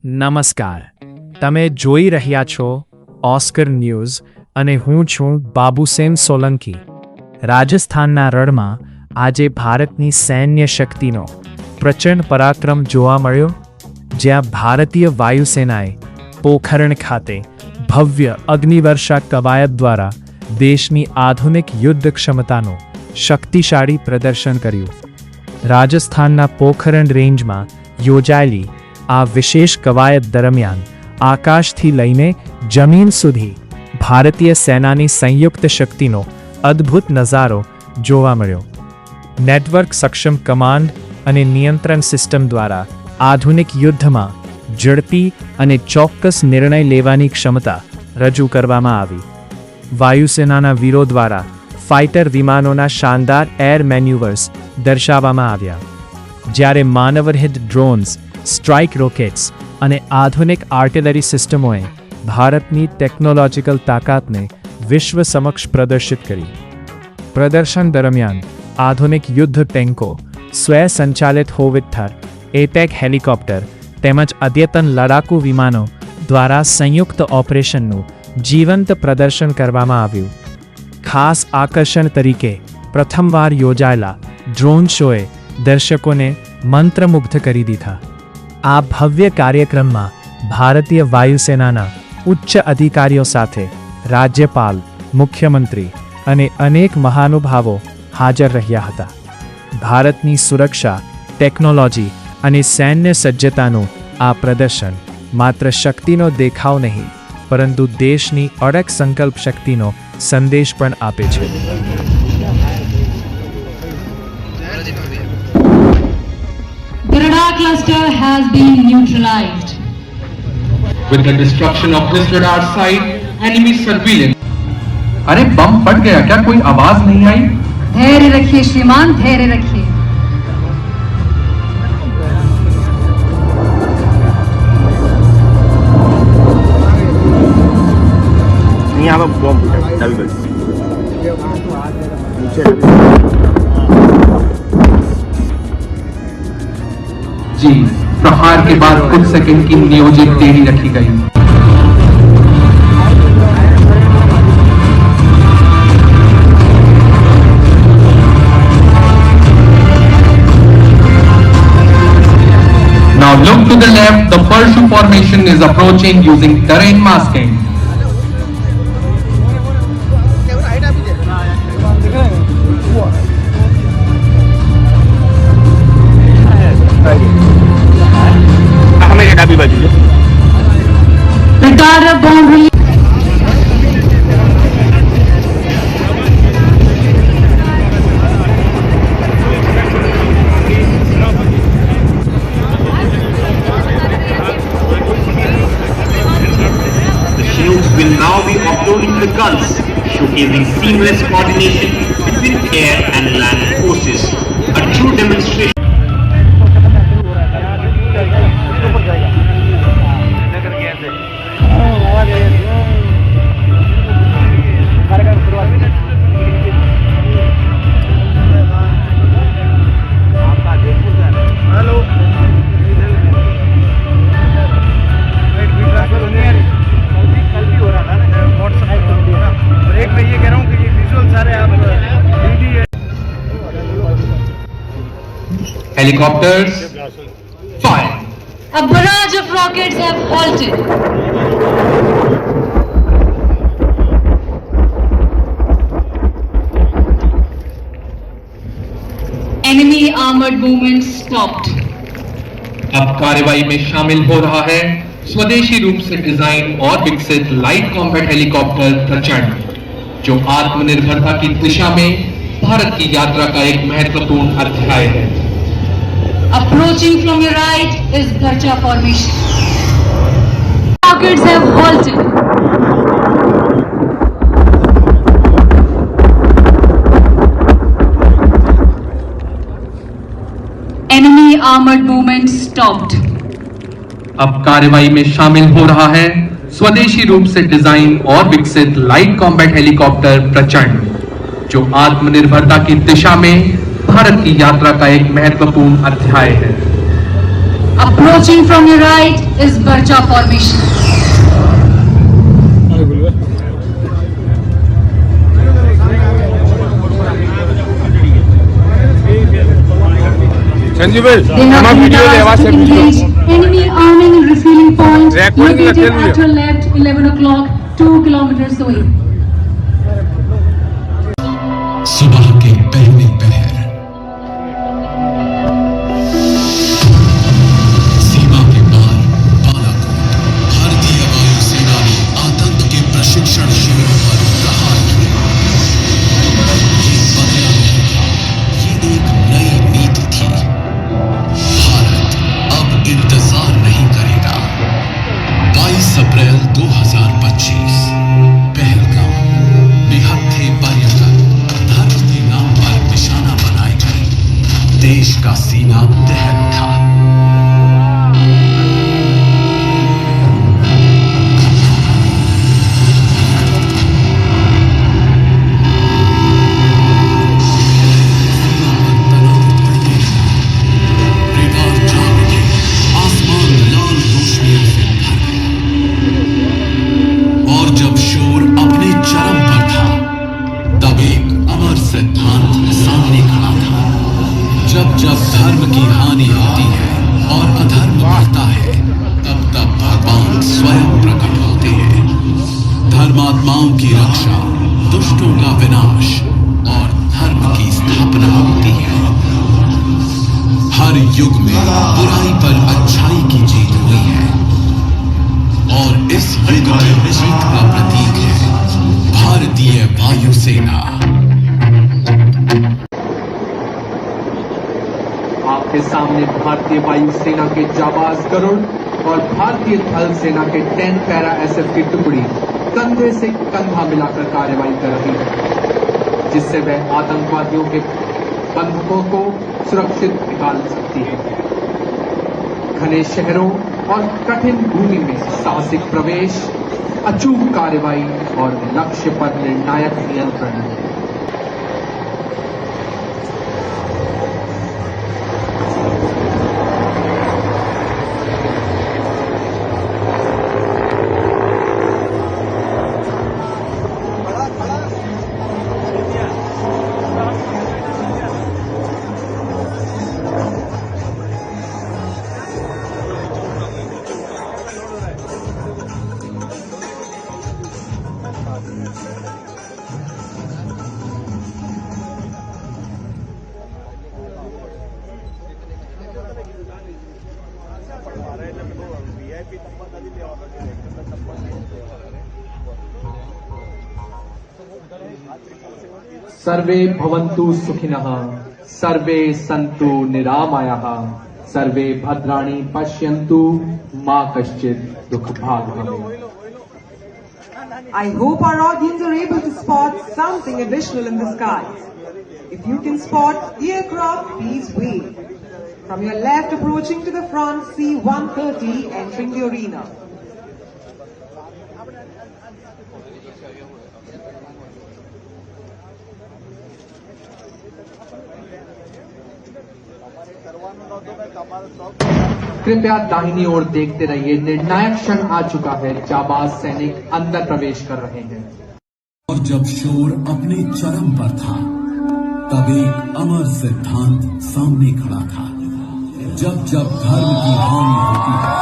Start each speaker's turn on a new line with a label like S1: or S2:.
S1: નમસ્કાર, તમે જોઈ રહ્યા છો ઓસ્કર ન્યૂઝ અને હું છું બાબુસેન સોલંકી. રાજસ્થાનના રણમાં આજે ભારતની સૈન્ય શક્તિનો પ્રચંડ પરાક્રમ જોવા મળ્યો, જ્યાં ભારતીય વાયુસેનાએ પોખરણ ખાતે ભવ્ય અગ્નિવર્ષા કવાયત દ્વારા દેશની આધુનિક યુદ્ધ ક્ષમતાનું શક્તિશાળી પ્રદર્શન કર્યું. રાજસ્થાનના પોખરણ રેન્જમાં યોજાયેલી આ વિશેષ કવાયત દરમિયાન આકાશથી લઈને જમીન સુધી ભારતીય સેનાની સંયુક્ત શક્તિનો અદ્ભુત નજારો જોવા મળ્યો. નેટવર્ક સક્ષમ કમાન્ડ અને નિયંત્રણ સિસ્ટમ દ્વારા આધુનિક યુદ્ધમાં ઝડપી અને ચોક્કસ નિર્ણય લેવાની ક્ષમતા રજૂ કરવામાં આવી. વાયુસેનાના વીરો દ્વારા ફાઇટર વિમાનોના શાનદાર એર મેન્યુવર્સ દર્શાવવામાં આવ્યા, જ્યારે માનવરહિત ડ્રોન્સ, સ્ટ્રાઇક રોકેટ્સ અને આધુનિક આર્ટિલરી સિસ્ટમોએ ભારતની ટેકનોલોજીકલ તાકાતને વિશ્વ સમક્ષ પ્રદર્શિત કરી. પ્રદર્શન દરમિયાન આધુનિક યુદ્ધ ટેન્કો, સ્વયંસંચાલિત હોવિત્તર, એટેક હેલિકોપ્ટર તેમજ અદ્યતન લડાકુ વિમાનો દ્વારા સંયુક્ત ઓપરેશનનું જીવંત પ્રદર્શન કરવામાં આવ્યું. ખાસ આકર્ષણ તરીકે પ્રથમવાર યોજાયેલા ડ્રોન શોએ દર્શકોને મંત્રમુગ્ધ કરી દીધા. આ ભવ્ય કાર્યક્રમમાં ભારતીય વાયુસેનાના ઉચ્ચ અધિકારીઓ સાથે રાજ્યપાલ, મુખ્યમંત્રી અને અનેક મહાનુભાવો હાજર રહ્યા હતા. ભારતની સુરક્ષા, ટેકનોલોજી અને સૈન્ય સજ્જતાનું આ પ્રદર્શન માત્ર શક્તિનો દેખાવ નહીં, પરંતુ દેશની અડગ સંકલ્પ શક્તિનો સંદેશ પણ આપે છે.
S2: The radar cluster has been neutralized.
S3: With the destruction of this radar site, enemy surveillance.
S4: अरे बम फट गया क्या? कोई आवाज नहीं आई?
S2: धैर्य रखिए श्रीमान, धैर्य रखिए.
S5: यहाँ पर बम फूटा डाबी बाजू
S4: जी, प्रहार के बाद कुछ सेकंड की नियोजित देरी रखी गई. Now look to the left. The Parshu formation is approaching using terrain masking.
S5: डाबी बाजू
S2: Radar bomb release.
S5: The shields will now be uploading the guns, showcasing seamless coordination between air and land forces. A true demonstration.
S4: Helicopters, fire!
S2: A barrage of rockets have halted. Enemy armored movement stopped.
S4: अब कार्रवाई में शामिल हो रहा है स्वदेशी रूप से डिजाइन और विकसित लाइट कॉम्बैट हेलीकॉप्टर प्रचंड, जो आत्मनिर्भरता की दिशा में भारत की यात्रा का एक महत्वपूर्ण अध्याय है.
S2: Approaching from your right is Garcha formation. Rockets have halted. Enemy armored movement stopped.
S4: अब कार्रवाई में शामिल हो रहा है स्वदेशी रूप से डिजाइन और विकसित लाइट कॉम्बैट हेलीकॉप्टर प्रचंड, जो आत्मनिर्भरता की दिशा में भारत की यात्रा का एक महत्वपूर्ण अध्याय है.
S2: Approaching from your right is Barcha formation.
S6: Sanjeev भाई
S2: They have
S6: हमारा
S2: been
S6: वीडियो लेवा
S2: tasked
S6: से
S2: to engage enemy arming and refueling point
S6: Recording
S2: located
S6: करते
S2: at your left 11 o'clock 2 kilometers away.
S7: सुबह के पहले पहर सीमा के पार बालाकोट भारतीय वायुसेना ने आतंक के प्रशिक्षण शिविरों पर प्रहार किया। ये बदला नहीं था, ये एक नई नीति थी। भारत अब इंतजार नहीं करेगा। 22 अप्रैल 2025 पहलगाम निहत्थे पर्यटन धर्म के नाम पर निशाना बनाए गए। देश का सीना दहल उठा। रिवार जाग उठे, आसमान लाल रोशनियों से भर गया। और जब शोर अपने चरम पर था, तब एक अमर सिद्धांत सामने खड़ा था। जब जब धर्म की हानि होती है और अधर्म बढ़ता है, तब तब भगवान स्वयं प्रकट होते हैं। धर्मात्माओं की रक्षा, दुष्टों का विनाश और धर्म की स्थापना होती है। हर युग में बुराई पर अच्छाई की जीत हुई है और इस युग की जीत का प्रतीक है भारतीय वायुसेना।
S4: आपके सामने भारतीय वायुसेना के जाबाज गरुड़ और भारतीय थल सेना के 10 पैरा एसएफ की टुकड़ी कंधे से कंधा मिलाकर कार्रवाई कर रही है, जिससे वह आतंकवादियों के बंधकों को सुरक्षित निकाल सकती है। घने शहरों और कठिन भूमि में साहसिक प्रवेश, अचूक कार्रवाई और लक्ष्य पर निर्णायक नियंत्रण। सर्वे भवन्तु सुखिनः, सर्वे सन्तु निरामयाः, सर्वे भद्राणि पश्यन्तु, मा कश्चित् दुःखभाग् भवेत्।
S8: I hope our audience are able to spot something additional in the sky. If you can spot the aircraft, please wave. From your left approaching to the front, C-130 entering the arena.
S4: कृपया दाहिनी ओर देखते रहिए, निर्णायक क्षण आ चुका है। जाबाज सैनिक अंदर प्रवेश कर रहे हैं।
S7: और जब शोर अपने चरम पर था, तब एक अमर सिद्धांत सामने खड़ा था। जब जब धर्म की हानि होती है,